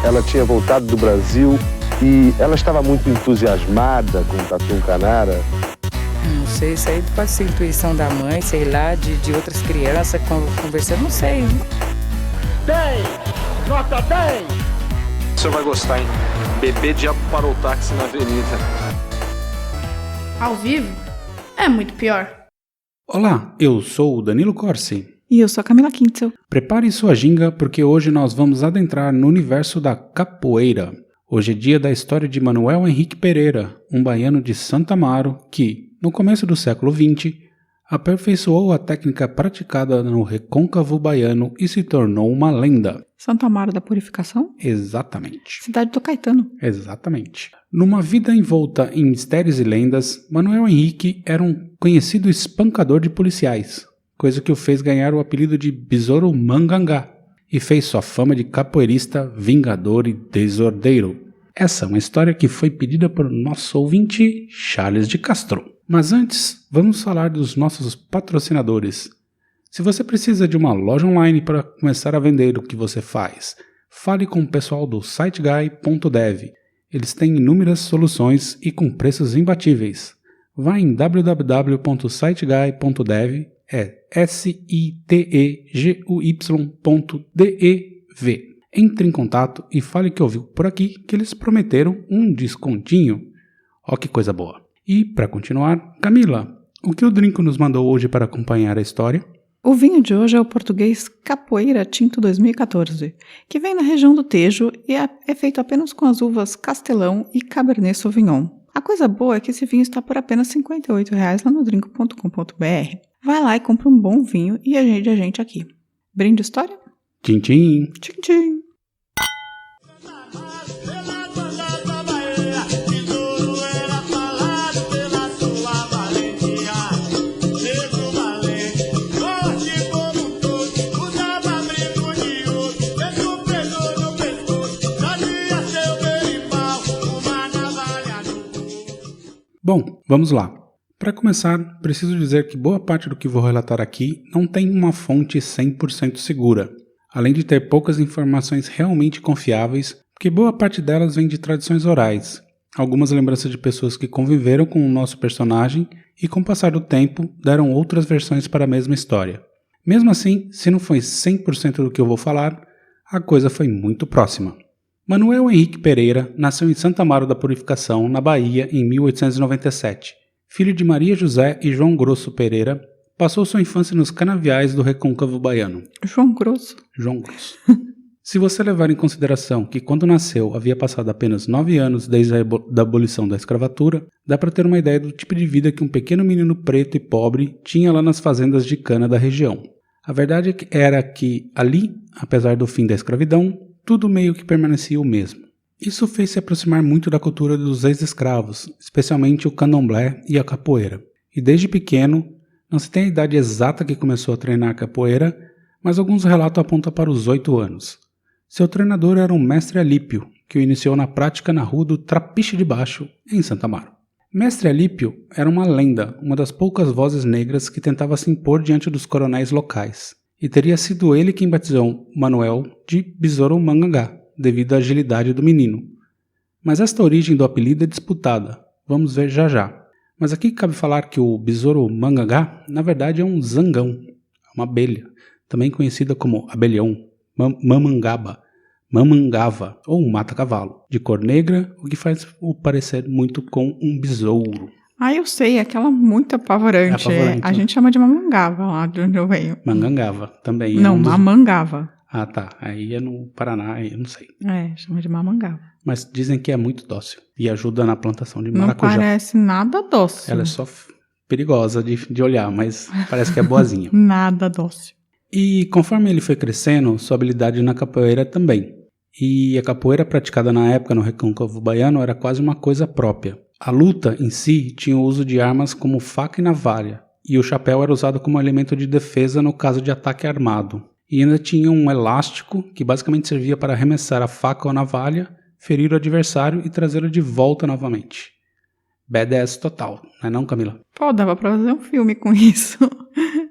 ela tinha voltado do Brasil e ela estava muito entusiasmada com o Tatu Canara. Não sei, isso aí pode ser intuição da mãe, sei lá, de outras crianças conversando, não sei. 10! Nota 10! O senhor vai gostar, hein? Bebê diabo parou o táxi na avenida. Ao vivo? É muito pior. Olá, eu sou o Danilo Corsi. E eu sou a Camila Kintzel. Prepare sua ginga porque hoje nós vamos adentrar no universo da capoeira. Hoje é dia da história de Manuel Henrique Pereira, um baiano de Santa Amaro que, no começo do século XX, aperfeiçoou a técnica praticada no recôncavo baiano e se tornou uma lenda. Santa Amaro da Purificação? Exatamente. Cidade do Caetano. Exatamente. Numa vida envolta em mistérios e lendas, Manuel Henrique era um conhecido espancador de policiais, coisa que o fez ganhar o apelido de Besouro Mangangá, e fez sua fama de capoeirista, vingador e desordeiro. Essa é uma história que foi pedida por nosso ouvinte, Charles de Castro. Mas antes, vamos falar dos nossos patrocinadores. Se você precisa de uma loja online para começar a vender o que você faz, fale com o pessoal do siteguy.dev. Eles têm inúmeras soluções e com preços imbatíveis. Vá em www.siteguy.dev, é siteguy.dev. Entre em contato e fale que ouviu por aqui que eles prometeram um descontinho. Ó que coisa boa. E, para continuar, Camila, o que o Drinco nos mandou hoje para acompanhar a história? O vinho de hoje é o português Capoeira Tinto 2014, que vem da região do Tejo e é feito apenas com as uvas Castelão e Cabernet Sauvignon. A coisa boa é que esse vinho está por apenas R$ 58,00 lá no drinco.com.br. Vai lá e compra um bom vinho e agende a gente aqui. Brinde história? Tchim, tchim. Tchim, tchim. Bom, vamos lá. Para começar, preciso dizer que boa parte do que vou relatar aqui não tem uma fonte 100% segura, além de ter poucas informações realmente confiáveis, porque boa parte delas vem de tradições orais, algumas lembranças de pessoas que conviveram com o nosso personagem e com o passar do tempo deram outras versões para a mesma história. Mesmo assim, se não foi 100% do que eu vou falar, a coisa foi muito próxima. Manuel Henrique Pereira nasceu em Santa Amaro da Purificação, na Bahia, em 1897. Filho de Maria José e João Grosso Pereira, passou sua infância nos canaviais do recôncavo baiano. João Grosso. João Grosso. Se você levar em consideração que quando nasceu havia passado apenas 9 anos desde a abolição da escravatura, dá para ter uma ideia do tipo de vida que um pequeno menino preto e pobre tinha lá nas fazendas de cana da região. A verdade era que ali, apesar do fim da escravidão, tudo meio que permanecia o mesmo. Isso fez se aproximar muito da cultura dos ex-escravos, especialmente o candomblé e a capoeira. E desde pequeno, não se tem a idade exata que começou a treinar capoeira, mas alguns relatos apontam para os 8 anos. Seu treinador era o mestre Alípio, que o iniciou na prática na rua do Trapiche de Baixo, em Santa Amaro. Mestre Alípio era uma lenda, uma das poucas vozes negras que tentava se impor diante dos coronéis locais. E teria sido ele quem batizou Manuel de Besouro Mangangá, devido à agilidade do menino. Mas esta origem do apelido é disputada, vamos ver já já. Mas aqui cabe falar que o Besouro Mangangá, na verdade, é um zangão, uma abelha, também conhecida como abelhão, mamangava ou mata-cavalo, de cor negra, o que faz o parecer muito com um besouro. Ah, eu sei, aquela muito apavorante. A gente chama de mamangava lá de onde eu venho. Mangangava também. Não, mamangava. Ah, tá. Aí é no Paraná, eu não sei. Chama de mamangava. Mas dizem que é muito dócil e ajuda na plantação de maracujá. Não parece nada dócil. Ela é só perigosa de olhar, mas parece que é boazinha. Nada dócil. E conforme ele foi crescendo, sua habilidade na capoeira também. E a capoeira praticada na época no recôncavo baiano era quase uma coisa própria. A luta em si tinha o uso de armas como faca e navalha, e o chapéu era usado como elemento de defesa no caso de ataque armado. E ainda tinha um elástico que basicamente servia para arremessar a faca ou a navalha, ferir o adversário e trazê-lo de volta novamente. Badass total, não é não, Camila? Pô, dava pra fazer um filme com isso.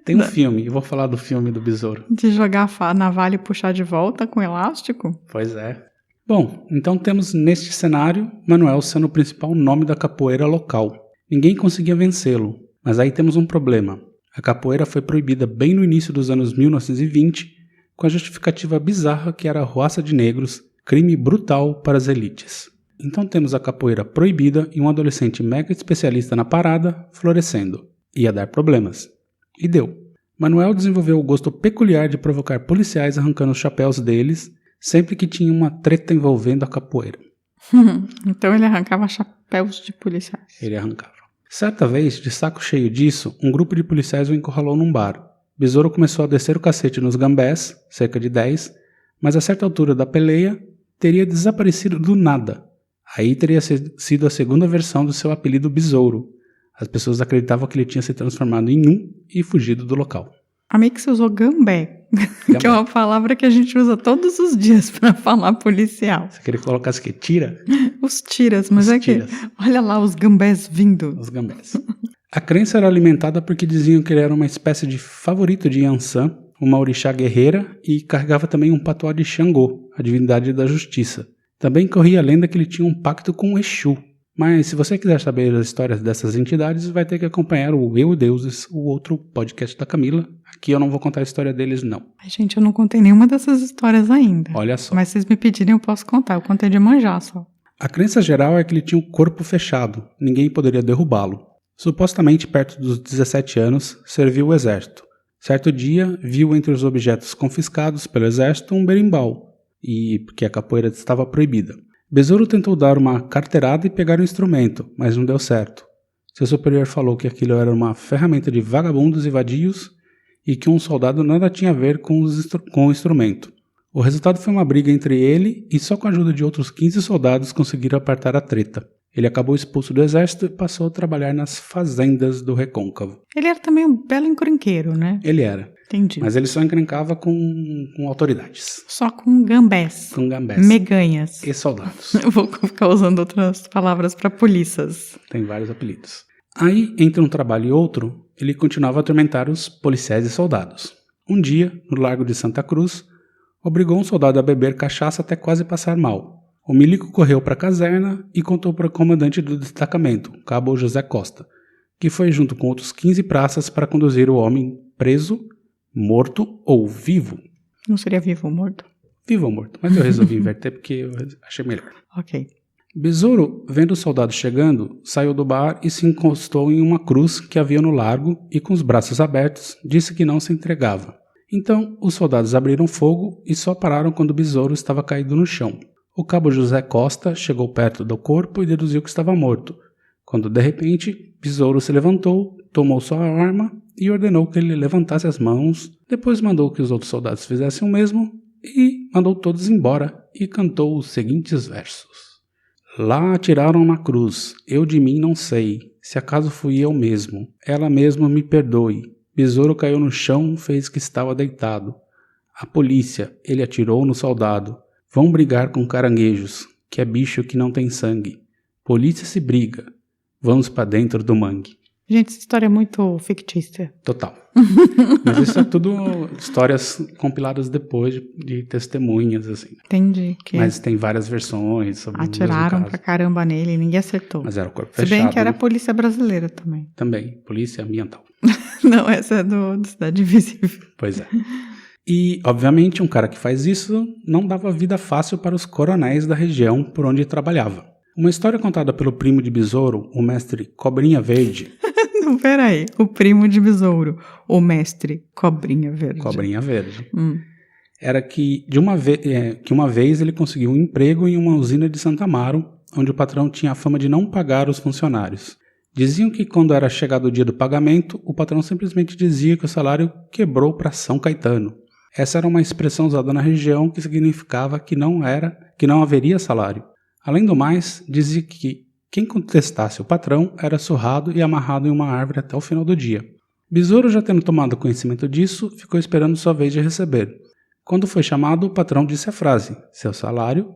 Tem um filme, eu vou falar do filme do besouro. De jogar a navalha e puxar de volta com elástico? Pois é. Bom, então temos neste cenário Manuel sendo o principal nome da capoeira local. Ninguém conseguia vencê-lo, mas aí temos um problema. A capoeira foi proibida bem no início dos anos 1920, com a justificativa bizarra que era a roça de negros, crime brutal para as elites. Então temos a capoeira proibida e um adolescente mega especialista na parada florescendo. Ia dar problemas. E deu. Manuel desenvolveu o gosto peculiar de provocar policiais arrancando os chapéus deles sempre que tinha uma treta envolvendo a capoeira. Então ele arrancava chapéus de policiais. Ele arrancava. Certa vez, de saco cheio disso, um grupo de policiais o encurralou num bar. Besouro começou a descer o cacete nos gambés, cerca de 10, mas a certa altura da peleia teria desaparecido do nada. Aí teria sido a segunda versão do seu apelido Besouro. As pessoas acreditavam que ele tinha se transformado em um e fugido do local. A Mix usou gambé, que é uma palavra que a gente usa todos os dias para falar policial. Você queria que colocasse que tira? Os tiras, mas Os é tiras. que olha lá os gambés vindo. Os gambés. A crença era alimentada porque diziam que ele era uma espécie de favorito de Yansan, uma orixá guerreira, e carregava também um patuá de Xangô, a divindade da justiça. Também corria a lenda que ele tinha um pacto com Exu. Mas se você quiser saber as histórias dessas entidades, vai ter que acompanhar o Eu e Deuses, o outro podcast da Camila. Aqui eu não vou contar a história deles, não. Ai, gente, eu não contei nenhuma dessas histórias ainda. Olha só. Mas se vocês me pedirem, eu posso contar. Eu contei de manjar só. A crença geral é que ele tinha o corpo fechado, ninguém poderia derrubá-lo. Supostamente, perto dos 17 anos, serviu o exército. Certo dia, viu entre os objetos confiscados pelo exército um berimbau, e porque a capoeira estava proibida. Besouro tentou dar uma carteirada e pegar o instrumento, mas não deu certo. Seu superior falou que aquilo era uma ferramenta de vagabundos e vadios e que um soldado nada tinha a ver com o instrumento. O resultado foi uma briga entre ele e só com a ajuda de outros 15 soldados conseguiram apartar a treta. Ele acabou expulso do exército e passou a trabalhar nas fazendas do Recôncavo. Ele era também um belo encrenqueiro, né? Ele era. Entendi. Mas ele só encrencava com autoridades. Só com gambés. Com gambés. Meganhas. E soldados. Eu vou ficar usando outras palavras para polícias. Tem vários apelidos. Aí, entre um trabalho e outro, ele continuava a atormentar os policiais e soldados. Um dia, no Largo de Santa Cruz, obrigou um soldado a beber cachaça até quase passar mal. O milico correu para a caserna e contou para o comandante do destacamento, Cabo José Costa, que foi junto com outros 15 praças para conduzir o homem preso, morto ou vivo. Não seria vivo ou morto? Vivo ou morto, mas eu resolvi inverter porque eu achei melhor. Ok. Besouro, vendo os soldados chegando, saiu do bar e se encostou em uma cruz que havia no largo e, com os braços abertos, disse que não se entregava. Então, os soldados abriram fogo e só pararam quando Besouro estava caído no chão. O cabo José Costa chegou perto do corpo e deduziu que estava morto, quando, de repente, Besouro se levantou, tomou sua arma e ordenou que ele levantasse as mãos, depois mandou que os outros soldados fizessem o mesmo e mandou todos embora e cantou os seguintes versos. Lá atiraram na cruz, eu de mim não sei, se acaso fui eu mesmo, ela mesma me perdoe. Besouro caiu no chão, fez que estava deitado. A polícia, ele atirou no soldado. Vão brigar com caranguejos, que é bicho que não tem sangue. Polícia se briga, vamos pra dentro do mangue. Gente, essa história é muito fictícia. Total. Mas isso é tudo histórias compiladas depois de testemunhas, assim. Entendi. Que Mas tem várias versões sobre o mesmo atiraram caso. pra caramba nele e ninguém acertou. Mas era o corpo Se fechado. bem que era a né? polícia brasileira também. Também, polícia ambiental. Não, essa é do Cidade Invisível. Pois é. E, obviamente, um cara que faz isso não dava vida fácil para os coronéis da região por onde trabalhava. Uma história contada pelo primo de Besouro, o mestre Cobrinha Verde. Não, peraí. O primo de Besouro, o mestre Cobrinha Verde. Cobrinha Verde. Era que, uma vez ele conseguiu um emprego em uma usina de Santa Amaro, onde o patrão tinha a fama de não pagar os funcionários. Diziam que quando era chegado o dia do pagamento, o patrão simplesmente dizia que o salário quebrou para São Caetano. Essa era uma expressão usada na região que significava que não haveria salário. Além do mais, dizia que quem contestasse o patrão era surrado e amarrado em uma árvore até o final do dia. Besouro, já tendo tomado conhecimento disso, ficou esperando sua vez de receber. Quando foi chamado, o patrão disse a frase: seu salário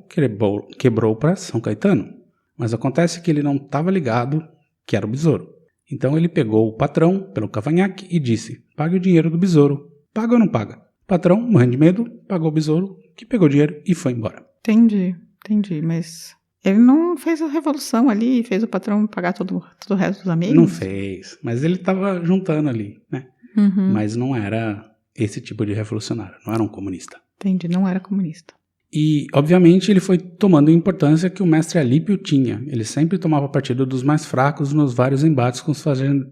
quebrou para São Caetano. Mas acontece que ele não estava ligado que era o Besouro. Então ele pegou o patrão pelo cavanhaque e disse: pague o dinheiro do Besouro. Paga ou não paga? O patrão, morrendo de medo, pagou o Besouro, que pegou o dinheiro e foi embora. Entendi. Entendi, mas ele não fez a revolução ali, fez o patrão pagar todo o resto dos amigos? Não fez, mas ele tava juntando ali, né? Uhum. Mas não era esse tipo de revolucionário, não era um comunista. Entendi, não era comunista. E, obviamente, ele foi tomando a importância que o mestre Alípio tinha. Ele sempre tomava partido dos mais fracos nos vários embates com os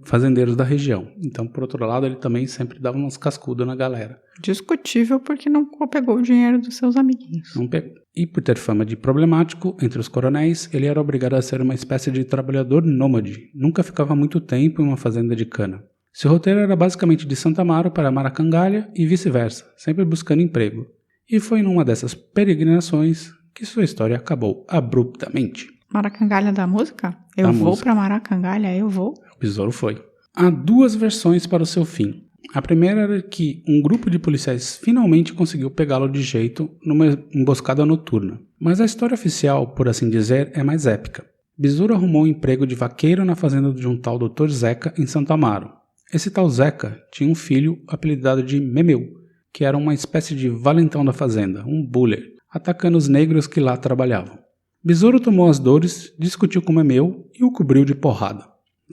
fazendeiros da região. Então, por outro lado, ele também sempre dava umas cascudas na galera. Discutível porque não pegou o dinheiro dos seus amiguinhos. Não pegou. E por ter fama de problemático entre os coronéis, ele era obrigado a ser uma espécie de trabalhador nômade. Nunca ficava muito tempo em uma fazenda de cana. Seu roteiro era basicamente de Santa Amaro para Maracangalha e vice-versa, sempre buscando emprego. E foi numa dessas peregrinações que sua história acabou abruptamente. Maracangalha da música? Eu vou pra Maracangalha, eu vou. O besouro foi. Há duas versões para o seu fim. A primeira era que um grupo de policiais finalmente conseguiu pegá-lo de jeito numa emboscada noturna. Mas a história oficial, por assim dizer, é mais épica. Besouro arrumou um emprego de vaqueiro na fazenda de um tal Dr. Zeca, em Santa Amaro. Esse tal Zeca tinha um filho apelidado de Memeu, que era uma espécie de valentão da fazenda, um buller, atacando os negros que lá trabalhavam. Besouro tomou as dores, discutiu com Memeu e o cobriu de porrada.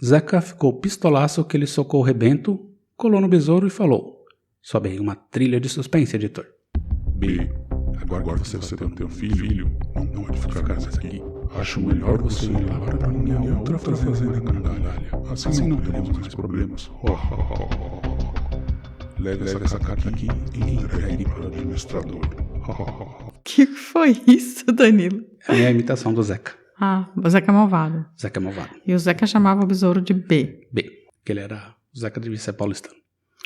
Zeca ficou pistolaço que ele socou o rebento, colou no Besouro e falou: sobe aí uma trilha de suspense, editor. B. Agora você vai ter um filho, não pode ficar mais aqui. Acho melhor você ir lá para minha outra fazenda em Cangalha. Assim não teremos mais problemas. Leve essa carta aqui e entregue para o administrador. Que foi isso, Danilo? É a imitação do Zeca. Ah, o Zeca é malvado. Zeca é malvado. E o Zeca chamava o Besouro de B. B, que ele era... O Zeca devia ser paulistano.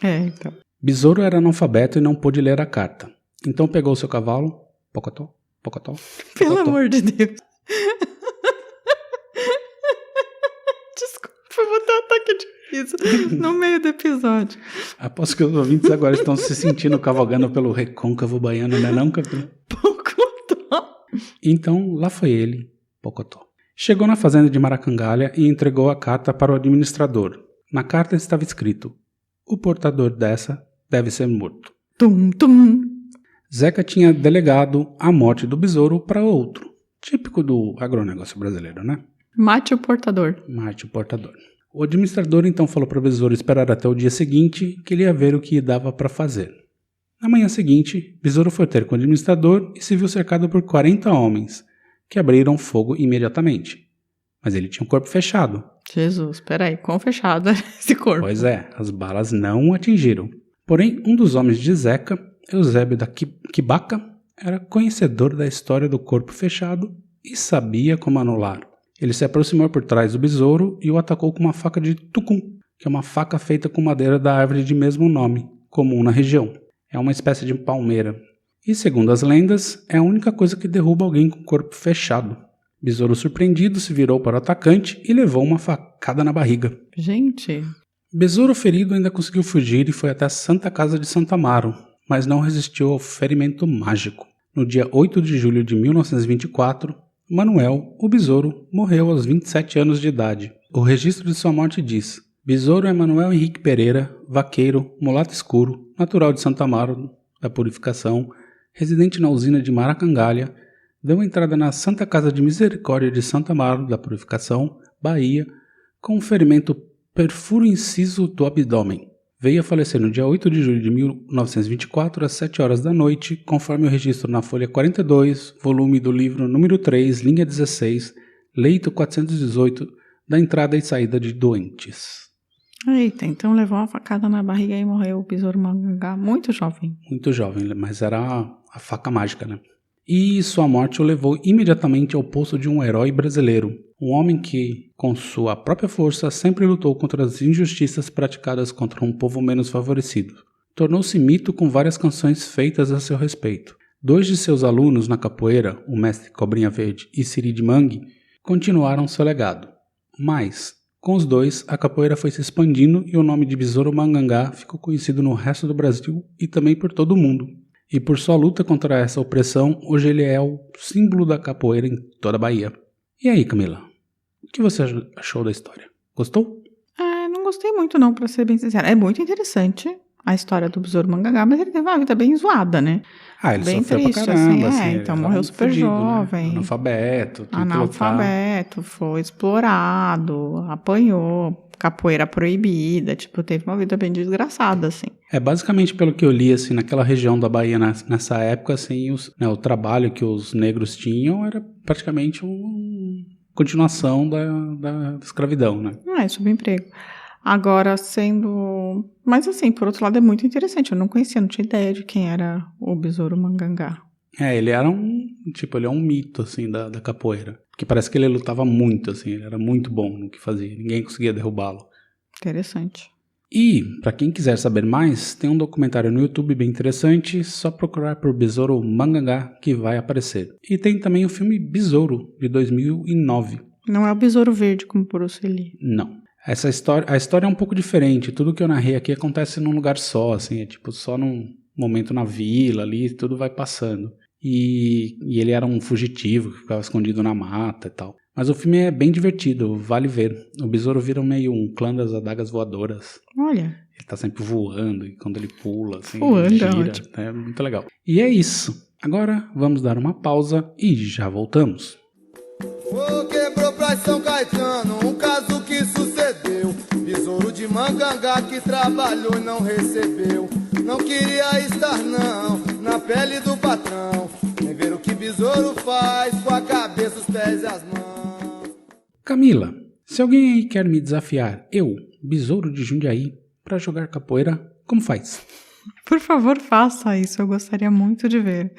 É, então. Besouro era analfabeto e não pôde ler a carta. Então pegou seu cavalo, pocotó, pocotó, Pelo pocotó. amor de Deus. Desculpa, eu vou ter um ataque de riso no meio do episódio. Aposto que os ouvintes agora estão se sentindo cavalgando pelo recôncavo baiano, né não, capitão? Pocotó. Então, lá foi ele, Pocotó. Chegou na fazenda de Maracangalha e entregou a carta para o administrador. Na carta estava escrito: o portador dessa deve ser morto. Tum, tum. Zeca tinha delegado a morte do besouro para outro. Típico do agronegócio brasileiro, né? Mate o portador. Mate o portador. O administrador então falou para o besouro esperar até o dia seguinte, que ele ia ver o que dava para fazer. Na manhã seguinte, besouro foi ter com o administrador e se viu cercado por 40 homens, que abriram fogo imediatamente. Mas ele tinha um corpo fechado. Jesus, peraí, quão fechado é esse corpo? Pois é, as balas não o atingiram. Porém, um dos homens de Zeca, Eusébio da Quibaca, era conhecedor da história do corpo fechado e sabia como anular. Ele se aproximou por trás do besouro e o atacou com uma faca de tucum, que é uma faca feita com madeira da árvore de mesmo nome, comum na região. É uma espécie de palmeira. E, segundo as lendas, é a única coisa que derruba alguém com o corpo fechado. Besouro surpreendido se virou para o atacante e levou uma facada na barriga. Gente... Besouro ferido ainda conseguiu fugir e foi até a Santa Casa de Santa Amaro, mas não resistiu ao ferimento mágico. No dia 8 de julho de 1924, Manuel, o besouro, morreu aos 27 anos de idade. O registro de sua morte diz: Besouro é Manuel Henrique Pereira, vaqueiro, mulato escuro, natural de Santa Amaro da Purificação, residente na usina de Maracangalha, deu entrada na Santa Casa de Misericórdia de Santa Amaro da Purificação, Bahia, com um ferimento perfuro inciso do abdômen. Veio a falecer no dia 8 de julho de 1924, às 7 horas da noite, conforme o registro na folha 42, volume do livro número 3, linha 16, leito 418, da entrada e saída de doentes. Eita, então levou uma facada na barriga e morreu o besouro Mangangá muito jovem. Muito jovem, mas era a faca mágica, né? E sua morte o levou imediatamente ao posto de um herói brasileiro, um homem que, com sua própria força, sempre lutou contra as injustiças praticadas contra um povo menos favorecido. Tornou-se mito com várias canções feitas a seu respeito. 2 de seus alunos na capoeira, o mestre Cobrinha Verde e Siri de Mangue, continuaram seu legado. Mas, com os dois, a capoeira foi se expandindo e o nome de Besouro Mangangá ficou conhecido no resto do Brasil e também por todo o mundo. E por sua luta contra essa opressão, hoje ele é o símbolo da capoeira em toda a Bahia. E aí, Camila? O que você achou da história? Gostou? Não gostei muito não, pra ser bem sincera. É muito interessante a história do Besouro Mangangá, mas ele teve uma vida bem zoada, né? Ele bem sofreu triste, pra caramba, assim, assim, então ele morreu era super fudido, jovem. Né? Analfabeto, Analfabeto, foi explorado, apanhou, capoeira proibida, tipo, teve uma vida bem desgraçada, assim. Basicamente pelo que eu li, assim, naquela região da Bahia nessa época, assim, o trabalho que os negros tinham era praticamente uma continuação da escravidão, né? Subemprego. Agora, mas assim, por outro lado é muito interessante, eu não conhecia, não tinha ideia de quem era o Besouro Mangangá. Ele era ele é um mito, assim, da capoeira. Porque parece que ele lutava muito, assim, ele era muito bom no que fazia, ninguém conseguia derrubá-lo. Interessante. E, pra quem quiser saber mais, tem um documentário no YouTube bem interessante, só procurar por Besouro Mangangá que vai aparecer. E tem também o filme Besouro, de 2009. Não é o Besouro Verde como Bruce Lee. Não. A história é um pouco diferente, tudo que eu narrei aqui acontece num lugar só, assim, só num momento na vila ali, tudo vai passando. E ele era um fugitivo que ficava escondido na mata e tal. Mas o filme é bem divertido, vale ver. O besouro vira meio um clã das adagas voadoras. Olha. Ele tá sempre voando e quando ele pula, assim, ele gira. ótimo. É muito legal. E é isso. Agora vamos dar uma pausa e já voltamos. Quebrou pra São Caetano, um caso que sucedeu. Besouro de Mangangá que trabalhou e não recebeu. Não queria estar não, na pele do patrão. Nem ver o que besouro faz com a cabeça, os pés e as mãos. Camila, se alguém aí quer me desafiar, eu, Besouro de Jundiaí, pra jogar capoeira, como faz? Por favor, faça isso, eu gostaria muito de ver.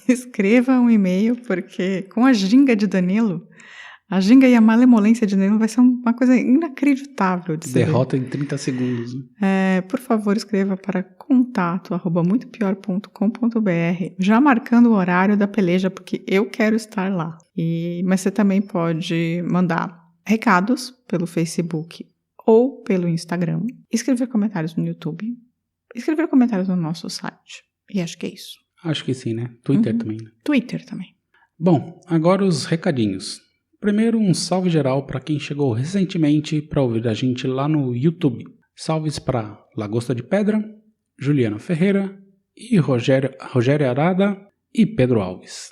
Escreva um e-mail, porque com a ginga de Danilo, a ginga e a malemolência de Danilo vai ser uma coisa inacreditável de ser. Derrota em 30 segundos. Né? Por favor, escreva para contato@muitopior.com.br, já marcando o horário da peleja, porque eu quero estar lá. Mas você também pode mandar recados pelo Facebook ou pelo Instagram, escrever comentários no YouTube, escrever comentários no nosso site. E acho que é isso. Acho que sim, né? Twitter também, né? Twitter também. Bom, agora os recadinhos. Primeiro, um salve geral para quem chegou recentemente para ouvir a gente lá no YouTube. Salves para Lagosta de Pedra, Juliana Ferreira, e Rogério Arada e Pedro Alves.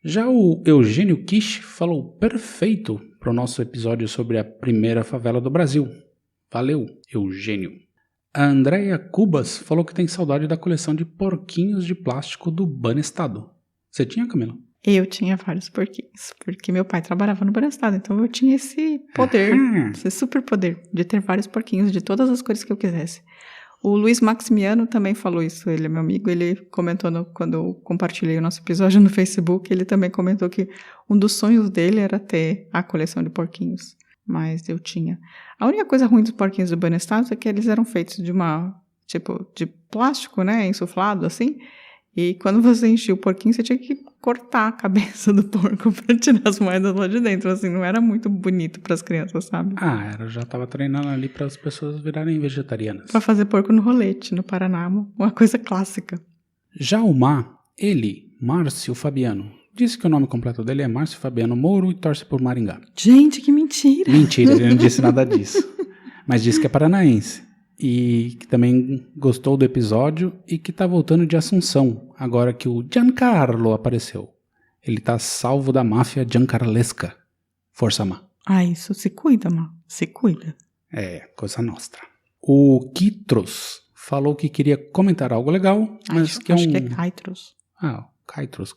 Já o Eugênio Kish falou perfeito para o nosso episódio sobre a primeira favela do Brasil. Valeu, Eugênio. A Andréia Cubas falou que tem saudade da coleção de porquinhos de plástico do Banestado. Você tinha, Camila? Eu tinha vários porquinhos, porque meu pai trabalhava no Banestado, então eu tinha esse poder, esse super poder de ter vários porquinhos de todas as cores que eu quisesse. O Luiz Maximiano também falou isso, ele é meu amigo, ele comentou quando eu compartilhei o nosso episódio no Facebook, ele também comentou que um dos sonhos dele era ter a coleção de porquinhos, mas eu tinha. A única coisa ruim dos porquinhos do Banestado é que eles eram feitos de de plástico, né, insuflado assim, e quando você enchia o porquinho, você tinha que cortar a cabeça do porco para tirar as moedas lá de dentro, assim, não era muito bonito para as crianças, sabe? Eu já tava treinando ali para as pessoas virarem vegetarianas. Para fazer porco no rolete, no Paraná, uma coisa clássica. Já o Márcio Fabiano, disse que o nome completo dele é Márcio Fabiano Mouro e torce por Maringá. Gente, que mentira! Mentira, ele não disse nada disso, mas disse que é paranaense. E que também gostou do episódio e que tá voltando de Assunção, agora que o Giancarlo apareceu. Ele tá salvo da máfia giancarlesca. Força, Má. Isso, se cuida, Má. Se cuida. Coisa nostra. O Kitros falou que queria comentar algo legal, mas que acho que é Kitros.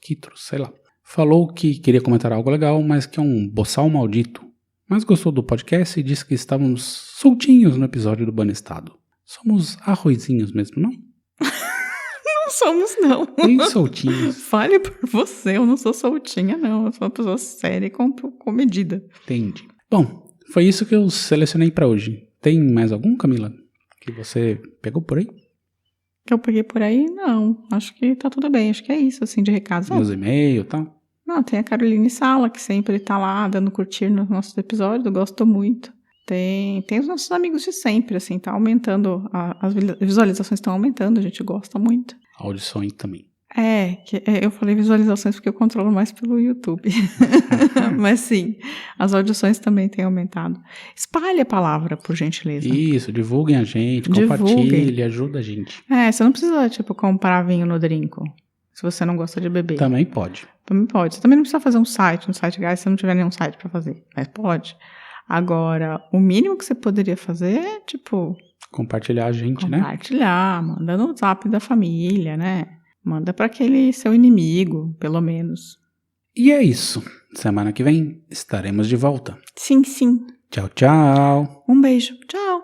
Kitros, sei lá. Falou que queria comentar algo legal, mas que é um boçal maldito. Mas gostou do podcast e disse que estávamos soltinhos no episódio do Banestado. Somos arrozinhos mesmo, não? Não somos, não. Bem soltinhos. Fale por você, eu não sou soltinha, não. Eu sou uma pessoa séria e com medida. Entendi. Bom, foi isso que eu selecionei pra hoje. Tem mais algum, Camila, que você pegou por aí? Que eu peguei por aí? Não. Acho que tá tudo bem. Acho que é isso, assim, de recados. Meus e-mails e tal? Não, tem a Caroline Sala, que sempre tá lá dando curtir nos nossos episódios, eu gosto muito. Tem os nossos amigos de sempre, assim, tá aumentando, as visualizações estão aumentando, a gente gosta muito. Audições também. Eu falei visualizações porque eu controlo mais pelo YouTube. Mas sim, as audições também têm aumentado. Espalhe a palavra, por gentileza. Isso, divulguem a gente, compartilhe, ajuda a gente. Você não precisa, comprar vinho no Drinco, se você não gosta de beber. Também pode. Você também não precisa fazer um site gás se não tiver nenhum site pra fazer, mas pode. Agora, o mínimo que você poderia fazer é, compartilhar a gente, compartilhar, manda no WhatsApp da família, né? Manda pra aquele seu inimigo, pelo menos. E é isso. Semana que vem estaremos de volta. Sim, sim. Tchau, tchau. Um beijo. Tchau.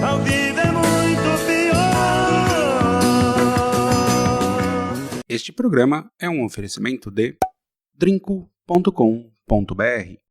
Ao vivo é muito pior. Este programa é um oferecimento de drinco.com.br.